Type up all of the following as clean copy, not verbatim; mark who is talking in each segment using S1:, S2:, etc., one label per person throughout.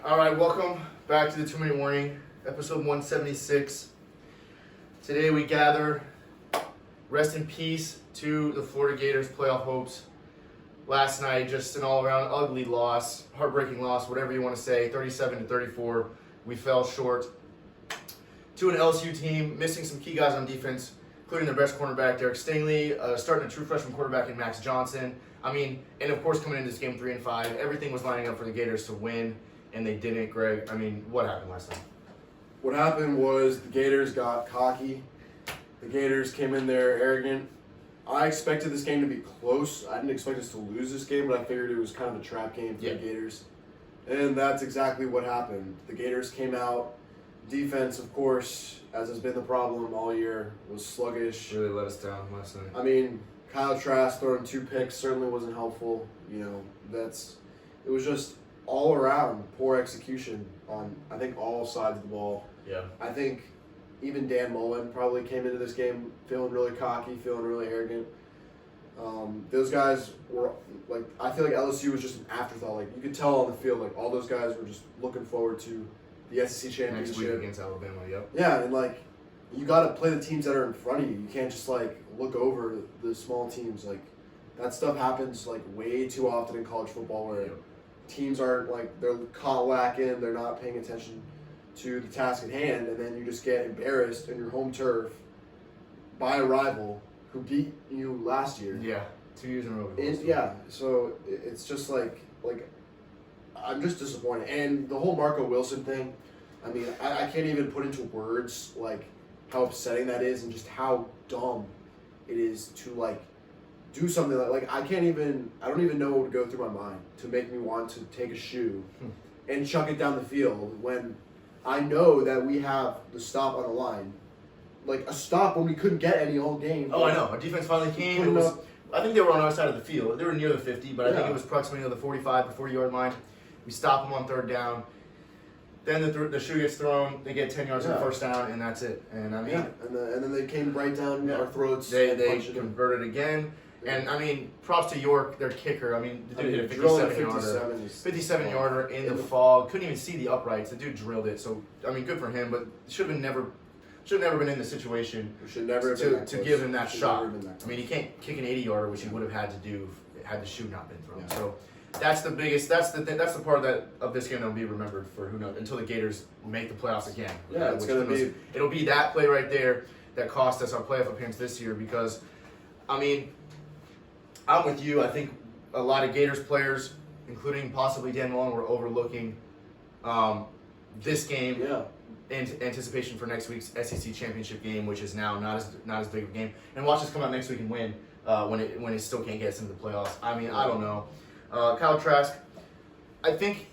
S1: All right, welcome back to the 2-Minute Warning, episode 176. Today we gather, rest in peace to the Florida Gators playoff hopes. Last night, just an all-around ugly loss, heartbreaking loss, whatever you want to say, 37-34. We fell short to an LSU team, missing some key guys on defense, including their best cornerback, Derek Stingley, starting a true freshman quarterback in Max Johnson. And of course, coming into this game 3-5, everything was lining up for the Gators to win, and they didn't, Greg. What happened last night?
S2: What happened was the Gators got cocky. The Gators came in there arrogant. I expected this game to be close. I didn't expect us to lose this game, but I figured it was kind of a trap game for the Gators. And that's exactly what happened. The Gators came out. Defense, of course, as has been the problem all year, was sluggish.
S1: Really let us down last night.
S2: Kyle Trask throwing 2 picks certainly wasn't helpful. It was just all around poor execution on, I think, all sides of the ball.
S1: Yeah.
S2: I think even Dan Mullen probably came into this game feeling really cocky, feeling really arrogant. Those guys were, I feel like LSU was just an afterthought. You could tell on the field, all those guys were just looking forward to the SEC championship.
S1: Next week against Alabama, yep.
S2: Yeah, and, you got to play the teams that are in front of you. You can't just, look over the small teams. That stuff happens, way too often in college football where teams aren't, they're caught lacking, they're not paying attention to the task at hand, and then you just get embarrassed in your home turf by a rival who beat you last year.
S1: Yeah, 2 years in a row.
S2: So it's just I'm just disappointed. And the whole Marco Wilson thing, I can't even put into words, how upsetting that is and just how dumb it is to, do something I don't even know what would go through my mind to make me want to take a shoe and chuck it down the field when I know that we have the stop on the line. A stop when we couldn't get any all game.
S1: Oh, I know. Our defense finally came. I think they were on our side of the field. They were near the 50, but I think it was approximately the 45 to 40-yard line. We stop them on third down. Then the shoe gets thrown. They get 10 yards on the first down, and that's it. And
S2: and then they came right down our throats.
S1: They converted again. And, props to York, their kicker. The dude hit a 57-yarder in the fog. Couldn't even see the uprights. The dude drilled it. So, good for him, but should have never been in the situation to give him that shot. He can't kick an 80-yarder, which he would have had to do had the shoe not been thrown. Yeah. So, that's the biggest. That's the part of this game that will be remembered for who knows until the Gators make the playoffs again.
S2: Yeah,
S1: it'll be that play right there that cost us our playoff appearance this year because, I'm with you. I think a lot of Gators players, including possibly Dan Mullen, were overlooking this game in anticipation for next week's SEC championship game, which is now not as big of a game. And watch us come out next week and win when it still can't get us into the playoffs. I don't know. Kyle Trask, I think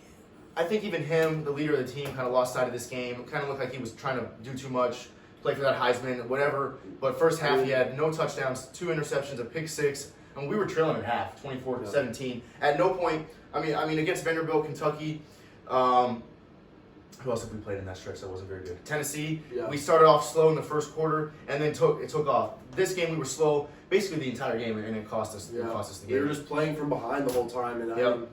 S1: even him, the leader of the team, kind of lost sight of this game. It kind of looked like he was trying to do too much, play for that Heisman, whatever. But first half, he had no touchdowns, 2 interceptions, a pick 6. We were trailing at half, 24-17. At no point, against Vanderbilt, Kentucky, who else have we played in that stretch that wasn't very good? Tennessee, we started off slow in the first quarter, and then it took off. This game, we were slow basically the entire game, and it cost us. It cost us the game.
S2: They were just playing from behind the whole time, and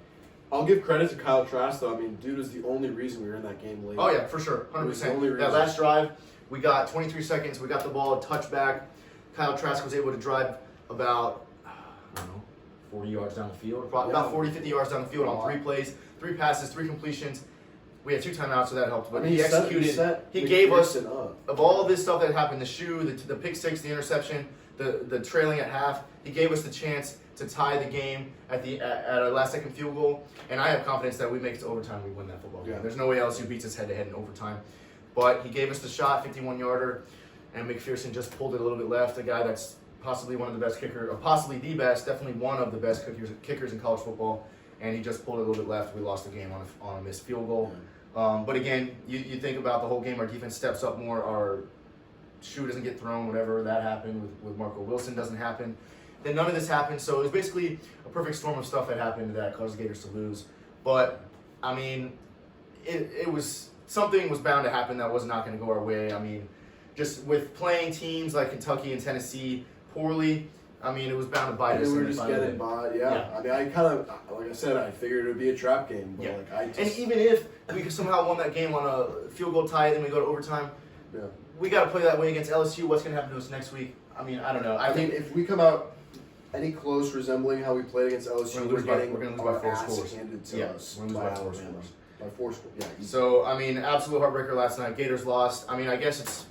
S2: I'll give credit to Kyle Trask, though. Dude was the only reason we were in that game late.
S1: Oh, yeah, for sure, 100%. That last drive, we got 23 seconds, we got the ball, touchback. Kyle Trask was able to drive about 40 yards down the field, about 40, 50 yards down the field on 3 plays, 3 passes, 3 completions. We had 2 timeouts, so that helped. But he executed. He gave us, of all this stuff that happened, the shoe, the pick 6, the interception, the trailing at half, he gave us the chance to tie the game at a last-second field goal. And I have confidence that we make it to overtime, we win that football game. There's no way LSU beats us head-to-head in overtime. But he gave us the shot, 51-yarder, and McPherson just pulled it a little bit left, a guy that's possibly one of the best kickers, or possibly the best, definitely one of the best kickers in college football, and he just pulled it a little bit left. We lost the game on a missed field goal. But again, you think about the whole game, our defense steps up more, our shoe doesn't get thrown, whatever that happened with Marco Wilson doesn't happen. Then none of this happened, so it was basically a perfect storm of stuff that happened that caused the Gators to lose. But, it was, something was bound to happen that was not going to go our way. Just with playing teams like Kentucky and Tennessee poorly, I mean, it was bound to bite
S2: And
S1: us.
S2: we
S1: in
S2: were
S1: the
S2: just
S1: final
S2: getting
S1: game.
S2: by. Yeah. I mean, I kind of, like I said, I figured it would be a trap game. But
S1: Yeah.
S2: like, I
S1: And
S2: just,
S1: even if we could somehow won that game on a field goal tie, then we go to overtime.
S2: yeah.
S1: We got to play that way against LSU. What's going to happen to us next week? I mean, I don't know.
S2: I mean, if we come out any close resembling how we played against LSU,
S1: We're gonna
S2: getting
S1: lose by
S2: our
S1: 4
S2: ass
S1: scores.
S2: handed to
S1: Yeah,
S2: us
S1: we're gonna
S2: by
S1: lose by 4
S2: Alabama.
S1: scores.
S2: By 4 scores, yeah. easy.
S1: So, I mean, absolute heartbreaker last night. Gators lost. I mean, I guess it's,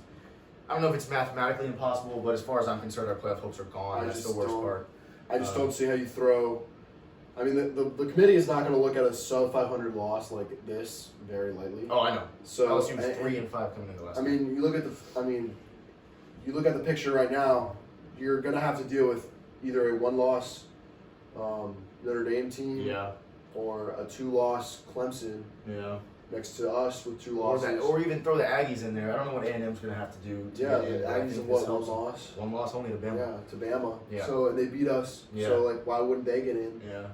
S1: I don't know if it's mathematically impossible, but as far as I'm concerned, our playoff hopes are gone. That's the worst part.
S2: I just don't see how you throw. I mean, the committee is not going to look at a sub 500 loss like this very lightly.
S1: Oh, I know.
S2: So
S1: LSU was 3-5 coming into the last
S2: I
S1: game.
S2: mean, you look at the picture right now. You're going to have to deal with either a one-loss Notre Dame team,
S1: Yeah,
S2: or a 2-loss Clemson
S1: yeah.
S2: next to us with 2
S1: Or,
S2: losses.
S1: or even throw the Aggies in there. I don't know what A&M's going to have to do. To
S2: yeah,
S1: get in,
S2: the
S1: but I
S2: Aggies
S1: think
S2: have
S1: this
S2: what, one
S1: helps.
S2: loss?
S1: One loss only to Bama.
S2: Yeah, to Bama.
S1: Yeah.
S2: So and they beat us.
S1: Yeah.
S2: So like, why wouldn't they get in?
S1: Yeah.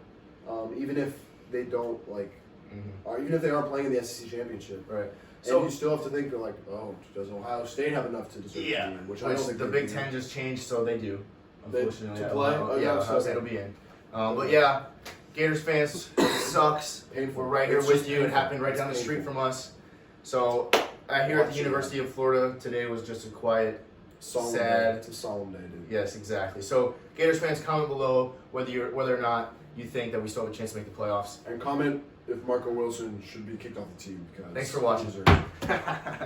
S2: Even if they don't like,
S1: Mm-hmm.
S2: or even if they aren't playing in the SEC championship.
S1: Right.
S2: And
S1: So
S2: you still have to think like, oh, does Ohio State have enough to deserve
S1: yeah,
S2: to be in? Which I don't think
S1: the
S2: they
S1: Big
S2: do.
S1: Ten just changed, so they do.
S2: They-
S1: Unfortunately,
S2: to play?
S1: Ohio,
S2: Oh,
S1: yeah,
S2: yeah,
S1: Ohio
S2: so-
S1: State will be in. But yeah, Gators fans, it sucks.
S2: Painful.
S1: We're right here
S2: It's
S1: with
S2: just
S1: you. It
S2: painful.
S1: happened right
S2: It's
S1: down the street
S2: painful.
S1: from us. So here at the
S2: Watching
S1: University of Florida today was just a quiet.
S2: Solemn
S1: Sad.
S2: Day. It's a solemn day, dude.
S1: Yes, exactly. So Gators fans, comment below whether or not you think that we still have a chance to make the playoffs.
S2: And comment if Marco Wilson should be kicked off the team because
S1: Thanks for watching.
S2: he deserves it.